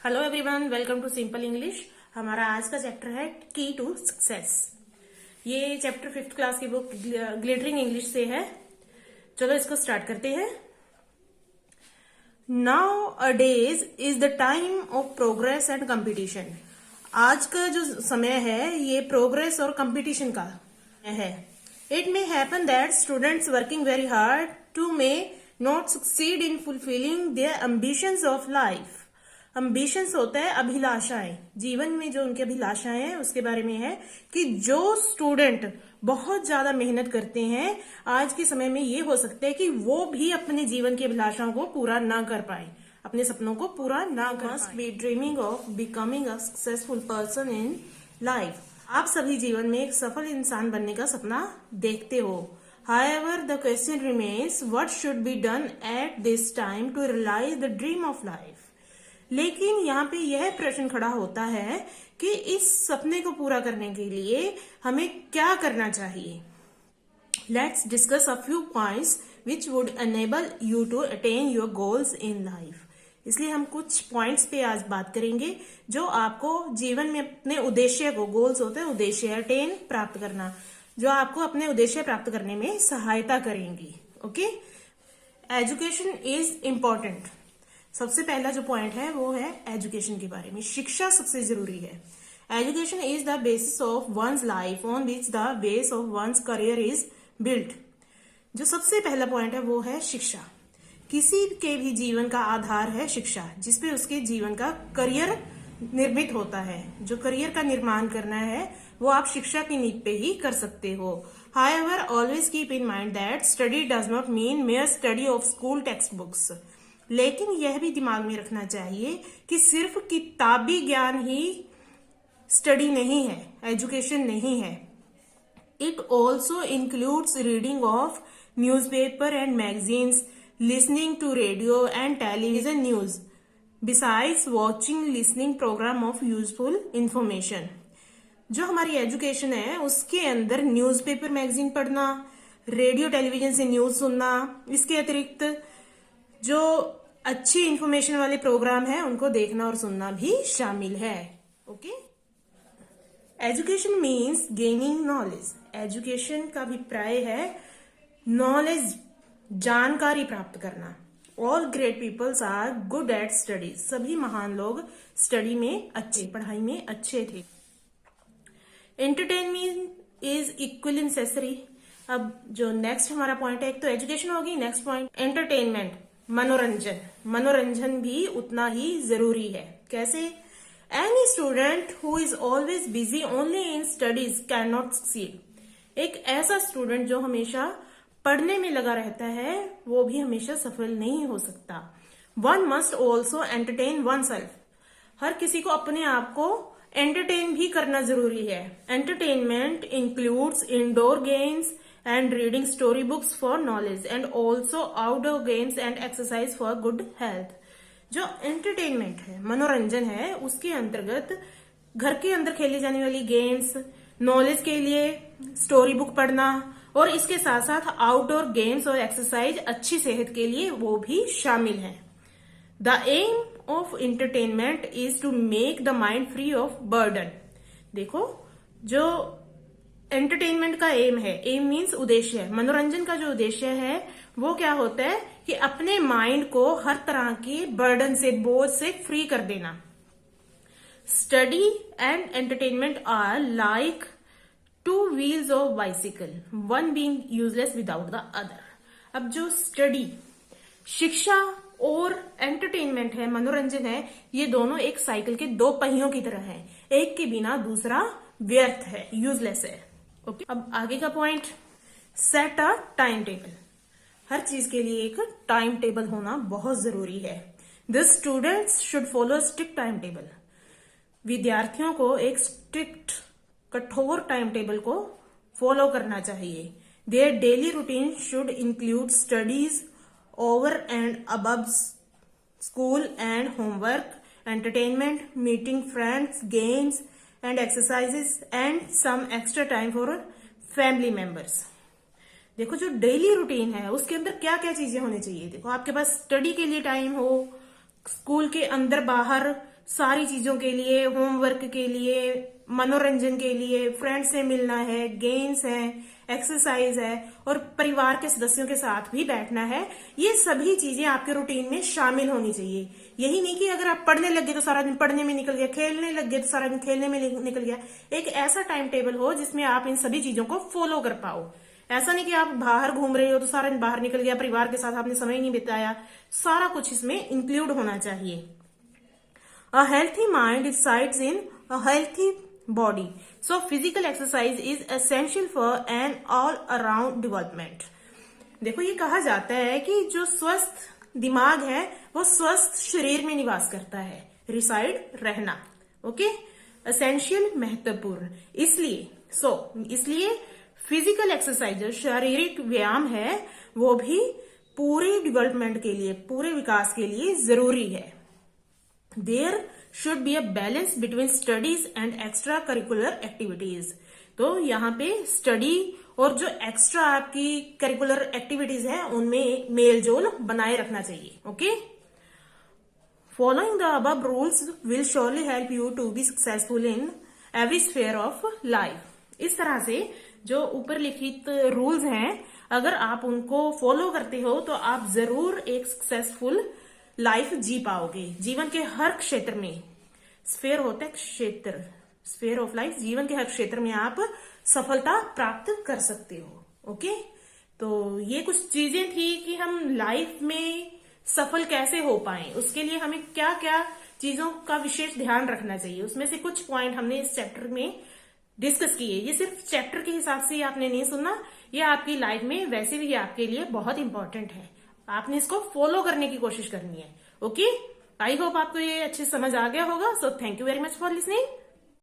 Hello everyone, welcome to simple English. हमारा आज का चैप्टर है की टू सक्सेस। ये चैप्टर 5th क्लास की बुक ग्लिटरिंग इंग्लिश से है। चलो इसको स्टार्ट करते हैं। Nowadays is the time of progress and competition. आज का जो समय है ये प्रोग्रेस और कंपटीशन का है। It may happen that students working very hard to may not succeed in fulfilling their ambitions of life. Ambitions होता है अभिलाषाएं, जीवन में जो उनकी अभिलाषाएं हैं उसके बारे में है कि जो स्टूडेंट बहुत ज्यादा मेहनत करते हैं आज के समय में ये हो सकता है कि वो भी अपने जीवन की अभिलाषाओं को पूरा ना कर पाए, अपने सपनों को पूरा ना कर पाए। Must be dreaming of becoming a successful person in life. आप सभी जीवन में एक सफल इंसान बनने का सपना देखते हो। However, the question remains, what should be done at this time to realize the dream of life? लेकिन यहाँ पे यह प्रश्न खड़ा होता है कि इस सपने को पूरा करने के लिए हमें क्या करना चाहिए। Let's discuss a few points which would enable you to attain your goals in life. इसलिए हम कुछ पॉइंट्स पे आज बात करेंगे जो आपको जीवन में अपने उद्देश्य को, गोल्स होते हैं उद्देश्य, अटेन प्राप्त करना, जो आपको अपने उद्देश्य प्राप्त करने में सहायता करेंगी। Okay, education is important. सबसे पहला जो पॉइंट है वो है एजुकेशन के बारे में। शिक्षा सबसे जरूरी है। Education is the basis of one's life on which the base of one's career is built. जो सबसे पहला पॉइंट है वो है शिक्षा। किसी के भी जीवन का आधार है शिक्षा, जिसपे उसके जीवन का करियर निर्मित होता है। जो करियर का निर्माण करना है वो आप शिक्षा की नींव पे ही कर सकते हो। However, always keep in mind that study does not mean mere study of school textbooks. लेकिन यह भी दिमाग में रखना चाहिए कि सिर्फ किताबी ज्ञान ही स्टडी नहीं है, एजुकेशन नहीं है। It also includes reading of newspaper and magazines, listening to radio and television news, besides watching listening program of useful information. जो हमारी एजुकेशन है उसके अंदर न्यूज़पेपर मैगजीन पढ़ना, रेडियो टेलीविजन से न्यूज सुनना, इसके अतिरिक्त जो अच्छी इंफॉर्मेशन वाले प्रोग्राम है उनको देखना और सुनना भी शामिल है। Okay, education means gaining knowledge. Education का अभिप्राय है नॉलेज, जानकारी प्राप्त करना। All great peoples are good at study. सभी महान लोग स्टडी में अच्छे, पढ़ाई में अच्छे थे। Entertainment is equally necessary. अब जो नेक्स्ट हमारा पॉइंट है, एक तो एजुकेशन होगी, नेक्स्ट पॉइंट एंटरटेनमेंट, मनोरंजन। मनोरंजन भी उतना ही जरूरी है। कैसे? Any student who is always busy only in studies can not succeed. एक ऐसा स्टूडेंट जो हमेशा पढ़ने में लगा रहता है वो भी हमेशा सफल नहीं हो सकता। One must also entertain oneself. हर किसी को अपने आप को एंटरटेन भी करना जरूरी है। Entertainment includes indoor games and reading story books for knowledge and also outdoor games and exercise for good health। जो एंटरटेनमेंट है, मनोरंजन है, उसके अंतर्गत घर के अंदर खेली जाने वाली गेम्स, नॉलेज के लिए स्टोरी बुक पढ़ना और इसके साथ साथ आउटडोर गेम्स और एक्सरसाइज अच्छी सेहत के लिए वो भी शामिल है। The aim of entertainment is to make the mind free of burden. देखो, जो एंटरटेनमेंट का एम है, एम मीन्स उद्देश्य है, मनोरंजन का जो उद्देश्य है वो क्या होता है कि अपने माइंड को हर तरह के बर्डन से, बोझ से फ्री कर देना। Study and entertainment are like two wheels of bicycle, one being useless without the other. अब जो स्टडी, शिक्षा और एंटरटेनमेंट है, मनोरंजन है, ये दोनों एक साइकिल के दो पहियों की तरह है। एक के बिना दूसरा व्यर्थ है, यूजलेस है। ओके, अब आगे का point, set a timetable. हर चीज के लिए एक टाइम टेबल होना बहुत जरूरी है। The students should follow strict time table. विद्यार्थियों को एक स्ट्रिक्ट, कठोर टाइम टेबल को फॉलो करना चाहिए। Their daily routine should include studies over and above school and homework, entertainment, meeting friends, games and exercises and some extra time for family members। देखो, जो daily routine है उसके अंदर क्या क्या चीजें होनी चाहिए। देखो, आपके पास स्टडी के लिए टाइम हो, स्कूल के अंदर बाहर सारी चीजों के लिए, होमवर्क के लिए, मनोरंजन के लिए, फ्रेंड से मिलना है, गेम्स है, एक्सरसाइज है और परिवार के सदस्यों के साथ भी बैठना है। ये सभी चीजें आपके रूटीन में शामिल होनी चाहिए। यही नहीं कि अगर आप पढ़ने लग गए तो सारा दिन पढ़ने में निकल गया, खेलने लग गए तो सारा दिन खेलने में निकल गया। एक ऐसा टाइम टेबल हो जिसमें आप इन सभी चीजों को फॉलो कर पाओ। ऐसा नहीं कि आप बाहर घूम रहे हो तो सारा दिन बाहर निकल गया, परिवार के साथ आपने समय नहीं बिताया। सारा कुछ इसमें इंक्लूड होना चाहिए। A healthy mind resides in a healthy body. So physical exercise is essential for an all-around development. देखो ये कहा जाता है कि जो स्वस्थ दिमाग है वो स्वस्थ शरीर में निवास करता है। रिसाइड रहना, ओके, एसेंशियल महत्वपूर्ण। इसलिए फिजिकल एक्सरसाइज जो शारीरिक व्यायाम है वो भी पूरे डेवलपमेंट के लिए, पूरे विकास के लिए जरूरी है। There should be a balance between studies and extra curricular activities. तो यहाँ पे स्टडी और जो एक्स्ट्रा आपकी करिकुलर एक्टिविटीज है उनमें मेल जोल बनाए रखना चाहिए। Okay, following the above rules will surely help you to be successful in every sphere of life. इस तरह से जो ऊपर लिखित रूल्स हैं, अगर आप उनको फॉलो करते हो तो आप जरूर एक सक्सेसफुल लाइफ जी पाओगे। जीवन के हर क्षेत्र में, स्फेयर होता है क्षेत्र, स्फेयर ऑफ लाइफ, जीवन के हर क्षेत्र में आप सफलता प्राप्त कर सकते हो। ओके, तो ये कुछ चीजें थी कि हम लाइफ में सफल कैसे हो पाए, उसके लिए हमें क्या क्या चीजों का विशेष ध्यान रखना चाहिए। उसमें से कुछ पॉइंट हमने इस चैप्टर में डिस्कस किए। ये सिर्फ चैप्टर के हिसाब से आपने नहीं सुनना, ये आपकी लाइफ में वैसे भी आपके लिए बहुत इंपॉर्टेंट है। आपने इसको फॉलो करने की कोशिश करनी है। ओके, आई होप आपको ये अच्छे समझ आ गया होगा। So thank you very much for listening.